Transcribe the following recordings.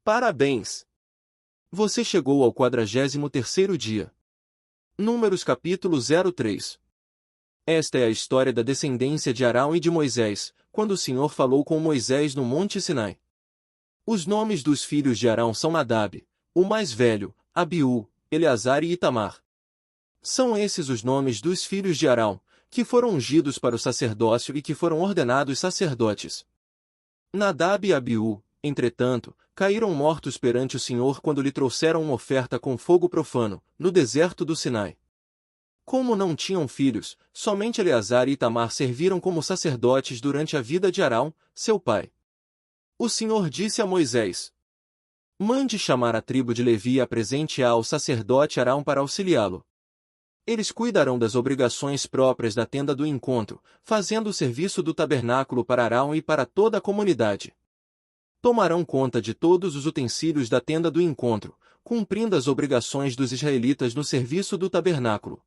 Parabéns! Você chegou ao 43º dia. Números capítulo 03. Esta é a história da descendência de Arão e de Moisés, quando o Senhor falou com Moisés no Monte Sinai. Os nomes dos filhos de Arão são Nadab, o mais velho, Abiú, Eleazar e Itamar. São esses os nomes dos filhos de Arão, que foram ungidos para o sacerdócio e que foram ordenados sacerdotes. Nadab e Abiú, entretanto, caíram mortos perante o Senhor quando lhe trouxeram uma oferta com fogo profano, no deserto do Sinai. Como não tinham filhos, somente Eleazar e Itamar serviram como sacerdotes durante a vida de Arão, seu pai. O Senhor disse a Moisés: mande chamar a tribo de Levi e apresente-a ao sacerdote Arão para auxiliá-lo. Eles cuidarão das obrigações próprias da tenda do encontro, fazendo o serviço do tabernáculo para Arão e para toda a comunidade. Tomarão conta de todos os utensílios da tenda do encontro, cumprindo as obrigações dos israelitas no serviço do tabernáculo.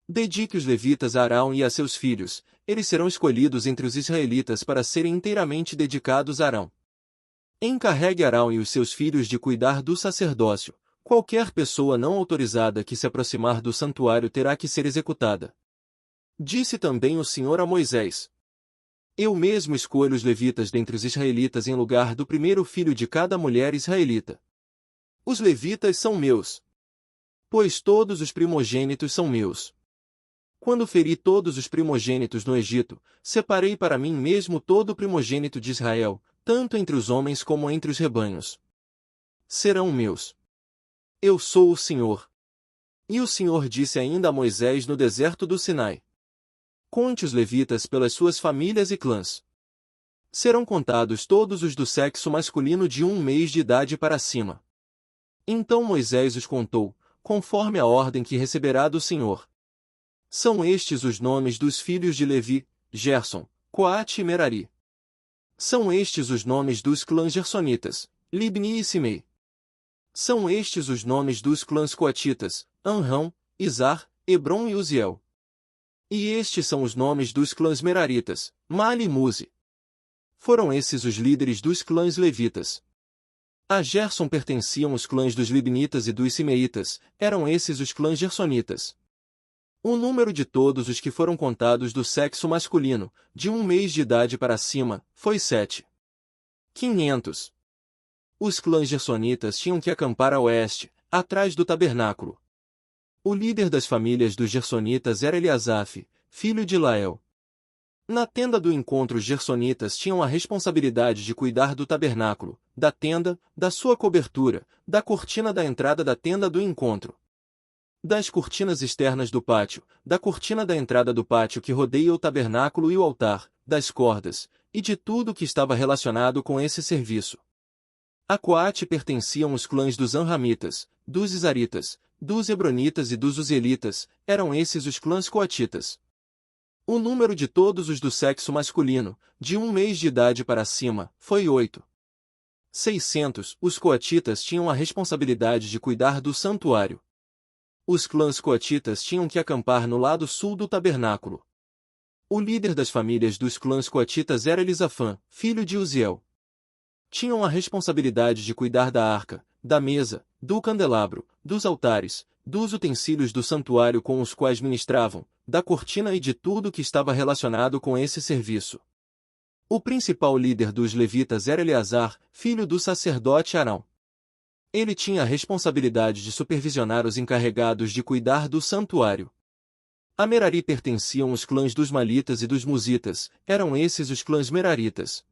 Dedique os levitas a Arão e a seus filhos, eles serão escolhidos entre os israelitas para serem inteiramente dedicados a Arão. Encarregue Arão e os seus filhos de cuidar do sacerdócio. Qualquer pessoa não autorizada que se aproximar do santuário terá que ser executada. Disse também o Senhor a Moisés: eu mesmo escolho os levitas dentre os israelitas em lugar do primeiro filho de cada mulher israelita. Os levitas são meus, pois todos os primogênitos são meus. Quando feri todos os primogênitos no Egito, separei para mim mesmo todo o primogênito de Israel, tanto entre os homens como entre os rebanhos. Serão meus. Eu sou o Senhor. E o Senhor disse ainda a Moisés no deserto do Sinai: conte os levitas pelas suas famílias e clãs. Serão contados todos os do sexo masculino de 1 mês de idade para cima. Então Moisés os contou, conforme a ordem que receberá do Senhor. São estes os nomes dos filhos de Levi: Gerson, Coate e Merari. São estes os nomes dos clãs gersonitas: Libni e Simei. São estes os nomes dos clãs coatitas: Amrão, Izar, Hebron e Uziel. E estes são os nomes dos clãs meraritas: Mali e Muzi. Foram esses os líderes dos clãs levitas. A Gerson pertenciam os clãs dos libnitas e dos simeitas, eram esses os clãs gersonitas. O número de todos os que foram contados do sexo masculino, de 1 mês de idade para cima, foi 7.500. Os clãs gersonitas tinham que acampar a oeste, atrás do tabernáculo. O líder das famílias dos gersonitas era Eliasaf, filho de Lael. Na tenda do encontro os gersonitas tinham a responsabilidade de cuidar do tabernáculo, da tenda, da sua cobertura, da cortina da entrada da tenda do encontro, das cortinas externas do pátio, da cortina da entrada do pátio que rodeia o tabernáculo e o altar, das cordas, e de tudo que estava relacionado com esse serviço. A Coate pertenciam os clãs dos Amramitas, dos Izaritas, dos Hebronitas e dos Uzielitas, eram esses os clãs coatitas. O número de todos os do sexo masculino, de 1 mês de idade para cima, foi 8.600. Os coatitas tinham a responsabilidade de cuidar do santuário. Os clãs coatitas tinham que acampar no lado sul do tabernáculo. O líder das famílias dos clãs coatitas era Elisafã, filho de Uziel. Tinham a responsabilidade de cuidar da arca, da mesa, do candelabro, dos altares, dos utensílios do santuário com os quais ministravam, da cortina e de tudo que estava relacionado com esse serviço. O principal líder dos levitas era Eleazar, filho do sacerdote Arão. Ele tinha a responsabilidade de supervisionar os encarregados de cuidar do santuário. A Merari pertenciam os clãs dos Malitas e dos Muzitas, eram esses os clãs meraritas.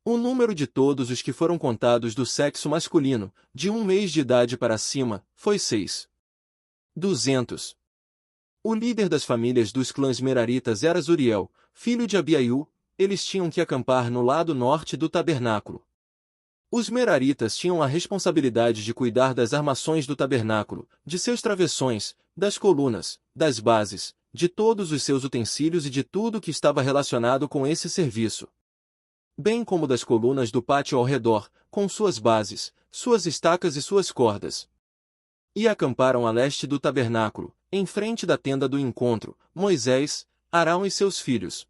O número de todos os que foram contados do sexo masculino, de 1 mês de idade para cima, foi 6.200. O líder das famílias dos clãs meraritas era Zuriel, filho de Abiaiú, eles tinham que acampar no lado norte do tabernáculo. Os meraritas tinham a responsabilidade de cuidar das armações do tabernáculo, de seus travessões, das colunas, das bases, de todos os seus utensílios e de tudo que estava relacionado com esse serviço, bem como das colunas do pátio ao redor, com suas bases, suas estacas e suas cordas. E acamparam a leste do tabernáculo, em frente da tenda do encontro, Moisés, Arão e seus filhos.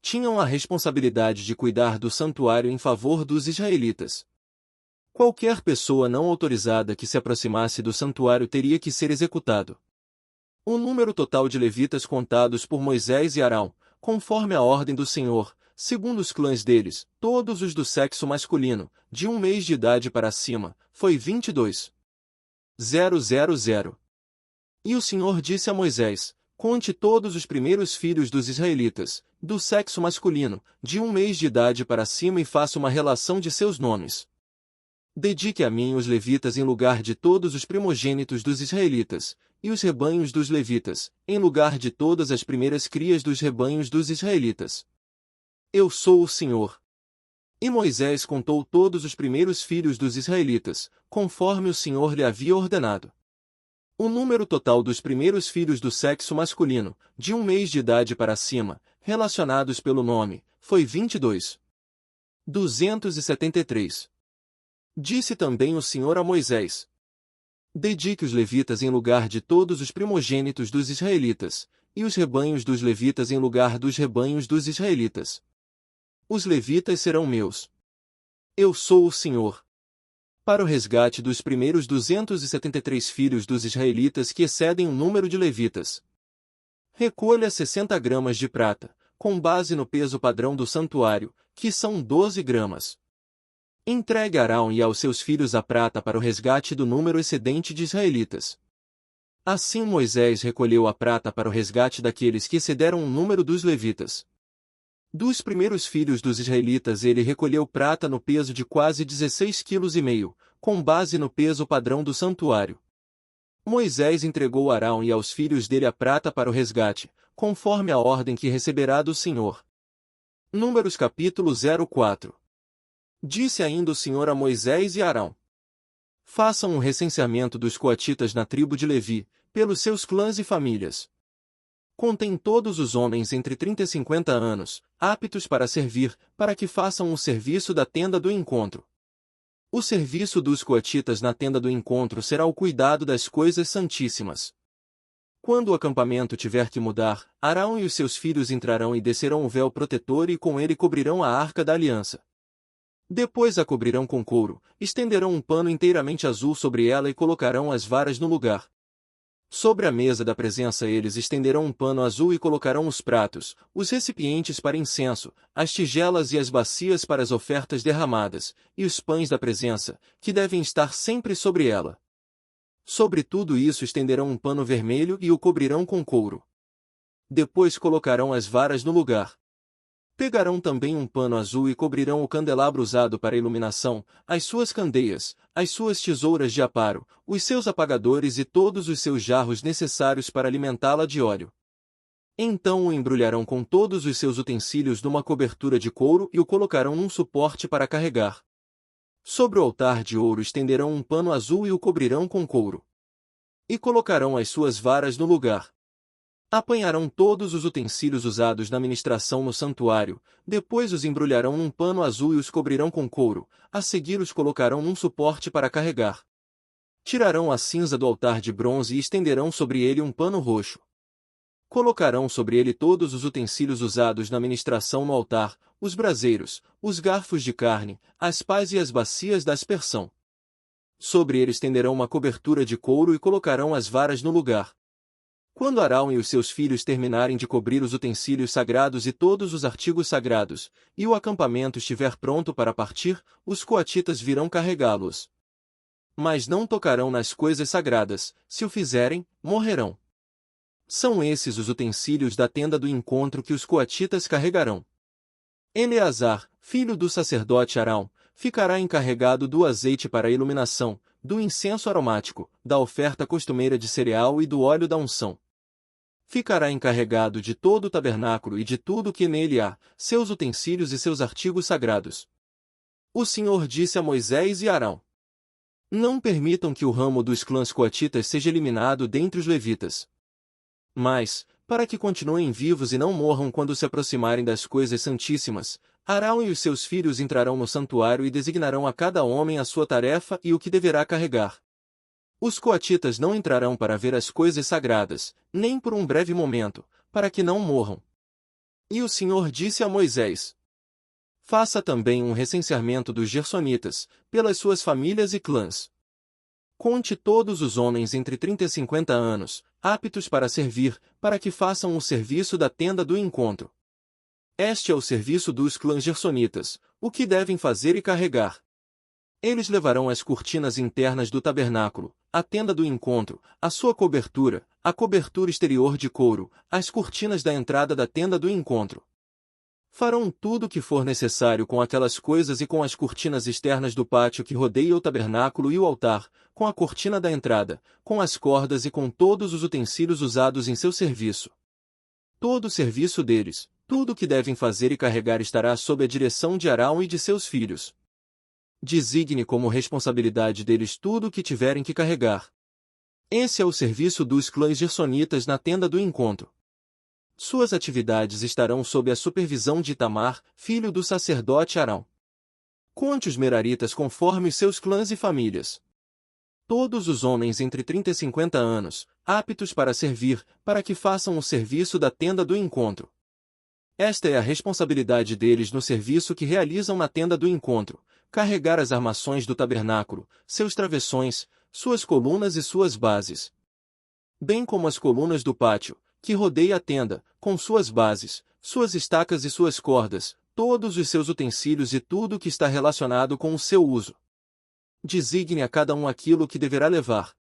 Tinham a responsabilidade de cuidar do santuário em favor dos israelitas. Qualquer pessoa não autorizada que se aproximasse do santuário teria que ser executado. O número total de levitas contados por Moisés e Arão, conforme a ordem do Senhor, segundo os clãs deles, todos os do sexo masculino, de 1 mês de idade para cima, foi 22.000. E o Senhor disse a Moisés: conte todos os primeiros filhos dos israelitas, do sexo masculino, de 1 mês de idade para cima e faça uma relação de seus nomes. Dedique a mim os levitas em lugar de todos os primogênitos dos israelitas, e os rebanhos dos levitas, em lugar de todas as primeiras crias dos rebanhos dos israelitas. Eu sou o Senhor. E Moisés contou todos os primeiros filhos dos israelitas, conforme o Senhor lhe havia ordenado. O número total dos primeiros filhos do sexo masculino, de 1 mês de idade para cima, relacionados pelo nome, foi 22.273. Disse também o Senhor a Moisés: dedique os levitas em lugar de todos os primogênitos dos israelitas, e os rebanhos dos levitas em lugar dos rebanhos dos israelitas. Os levitas serão meus. Eu sou o Senhor. Para o resgate dos primeiros 273 filhos dos israelitas que excedem o número de levitas, recolha 60 gramas de prata, com base no peso padrão do santuário, que são 12 gramas. Entregue a Arão e aos seus filhos a prata para o resgate do número excedente de israelitas. Assim Moisés recolheu a prata para o resgate daqueles que excederam o número dos levitas. Dos primeiros filhos dos israelitas ele recolheu prata no peso de quase 16,5 kg, com base no peso padrão do santuário. Moisés entregou a Arão e aos filhos dele a prata para o resgate, conforme a ordem que receberá do Senhor. Números capítulo 04. Disse ainda o Senhor a Moisés e a Arão: façam um recenseamento dos coatitas na tribo de Levi, pelos seus clãs e famílias. Contem todos os homens entre 30 e 50 anos, aptos para servir, para que façam o serviço da tenda do encontro. O serviço dos coatitas na tenda do encontro será o cuidado das coisas santíssimas. Quando o acampamento tiver que mudar, Arão e os seus filhos entrarão e descerão o véu protetor e com ele cobrirão a arca da aliança. Depois a cobrirão com couro, estenderão um pano inteiramente azul sobre ela e colocarão as varas no lugar. Sobre a mesa da presença eles estenderão um pano azul e colocarão os pratos, os recipientes para incenso, as tigelas e as bacias para as ofertas derramadas, e os pães da presença, que devem estar sempre sobre ela. Sobre tudo isso estenderão um pano vermelho e o cobrirão com couro. Depois colocarão as varas no lugar. Pegarão também um pano azul e cobrirão o candelabro usado para iluminação, as suas candeias, as suas tesouras de aparo, os seus apagadores e todos os seus jarros necessários para alimentá-la de óleo. Então o embrulharão com todos os seus utensílios numa cobertura de couro e o colocarão num suporte para carregar. Sobre o altar de ouro estenderão um pano azul e o cobrirão com couro. E colocarão as suas varas no lugar. Apanharão todos os utensílios usados na ministração no santuário, depois os embrulharão num pano azul e os cobrirão com couro, a seguir os colocarão num suporte para carregar. Tirarão a cinza do altar de bronze e estenderão sobre ele um pano roxo. Colocarão sobre ele todos os utensílios usados na ministração no altar, os braseiros, os garfos de carne, as pás e as bacias da aspersão. Sobre ele estenderão uma cobertura de couro e colocarão as varas no lugar. Quando Arão e os seus filhos terminarem de cobrir os utensílios sagrados e todos os artigos sagrados, e o acampamento estiver pronto para partir, os coatitas virão carregá-los. Mas não tocarão nas coisas sagradas, se o fizerem, morrerão. São esses os utensílios da tenda do encontro que os coatitas carregarão. Eleazar, filho do sacerdote Arão, ficará encarregado do azeite para a iluminação, do incenso aromático, da oferta costumeira de cereal e do óleo da unção. Ficará encarregado de todo o tabernáculo e de tudo o que nele há, seus utensílios e seus artigos sagrados. O Senhor disse a Moisés e Arão: não permitam que o ramo dos clãs coatitas seja eliminado dentre os levitas. Mas, para que continuem vivos e não morram quando se aproximarem das coisas santíssimas, Arão e os seus filhos entrarão no santuário e designarão a cada homem a sua tarefa e o que deverá carregar. Os coatitas não entrarão para ver as coisas sagradas, nem por um breve momento, para que não morram. E o Senhor disse a Moisés: Faça também um recenseamento dos gersonitas, pelas suas famílias e clãs. Conte todos os homens entre 30 e 50 anos, aptos para servir, para que façam o serviço da tenda do encontro. Este é o serviço dos clãs gersonitas, o que devem fazer e carregar. Eles levarão as cortinas internas do tabernáculo, a tenda do encontro, a sua cobertura, a cobertura exterior de couro, as cortinas da entrada da tenda do encontro. Farão tudo o que for necessário com aquelas coisas e com as cortinas externas do pátio que rodeia o tabernáculo e o altar, com a cortina da entrada, com as cordas e com todos os utensílios usados em seu serviço. Todo o serviço deles, tudo o que devem fazer e carregar estará sob a direção de Arão e de seus filhos. Designe como responsabilidade deles tudo o que tiverem que carregar. Esse é o serviço dos clãs gersonitas na tenda do encontro. Suas atividades estarão sob a supervisão de Itamar, filho do sacerdote Arão. Conte os meraritas conforme os seus clãs e famílias. Todos os homens entre 30 e 50 anos, aptos para servir, para que façam o serviço da tenda do encontro. Esta é a responsabilidade deles no serviço que realizam na tenda do encontro: carregar as armações do tabernáculo, seus travessões, suas colunas e suas bases, bem como as colunas do pátio, que rodeia a tenda, com suas bases, suas estacas e suas cordas, todos os seus utensílios e tudo o que está relacionado com o seu uso. Designe a cada um aquilo que deverá levar.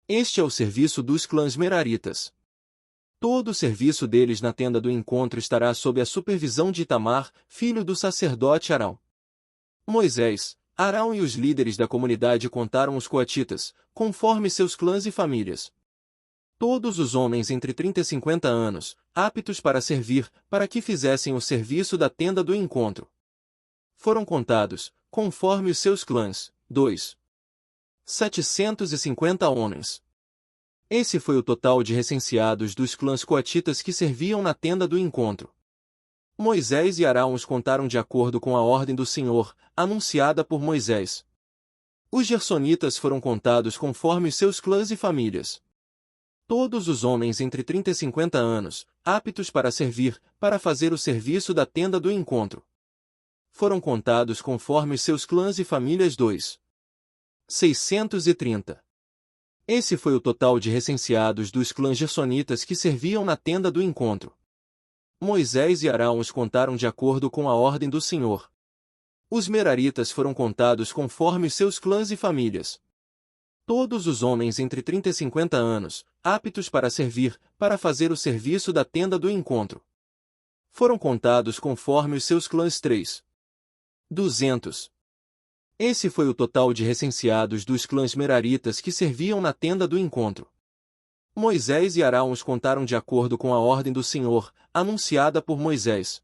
Este é o serviço dos clãs meraritas. Todo o serviço deles na tenda do encontro estará sob a supervisão de Itamar, filho do sacerdote Arão. Moisés, Arão e os líderes da comunidade contaram os coatitas, conforme seus clãs e famílias. Todos os homens entre 30 e 50 anos, aptos para servir, para que fizessem o serviço da tenda do encontro. Foram contados, conforme os seus clãs, 750 homens. Esse foi o total de recenseados dos clãs coatitas que serviam na tenda do encontro. Moisés e Arão os contaram de acordo com a ordem do Senhor, anunciada por Moisés. Os gersonitas foram contados conforme os seus clãs e famílias. Todos os homens entre 30 e 50 anos, aptos para servir, para fazer o serviço da tenda do encontro. Foram contados conforme os seus clãs e famílias 630. Esse foi o total de recenseados dos clãs gersonitas que serviam na tenda do encontro. Moisés e Arão os contaram de acordo com a ordem do Senhor. Os meraritas foram contados conforme os seus clãs e famílias. Todos os homens entre 30 e 50 anos, aptos para servir, para fazer o serviço da tenda do encontro. Foram contados conforme os seus clãs 200. Esse foi o total de recenseados dos clãs meraritas que serviam na tenda do encontro. Moisés e Arão os contaram de acordo com a ordem do Senhor, anunciada por Moisés.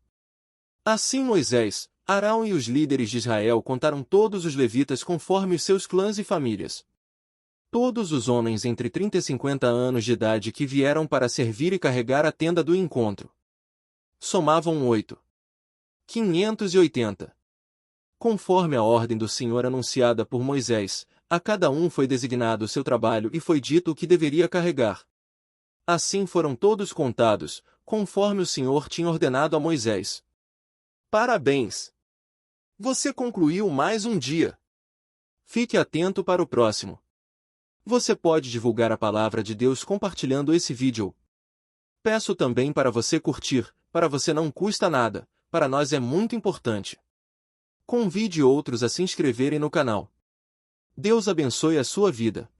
Assim Moisés, Arão e os líderes de Israel contaram todos os levitas conforme os seus clãs e famílias. Todos os homens entre 30 e 50 anos de idade que vieram para servir e carregar a tenda do encontro somavam 580. Conforme a ordem do Senhor anunciada por Moisés, a cada um foi designado o seu trabalho e foi dito o que deveria carregar. Assim foram todos contados, conforme o Senhor tinha ordenado a Moisés. Parabéns! Você concluiu mais um dia. Fique atento para o próximo. Você pode divulgar a palavra de Deus compartilhando esse vídeo. Peço também para você curtir, para você não custa nada, para nós é muito importante. Convide outros a se inscreverem no canal. Deus abençoe a sua vida.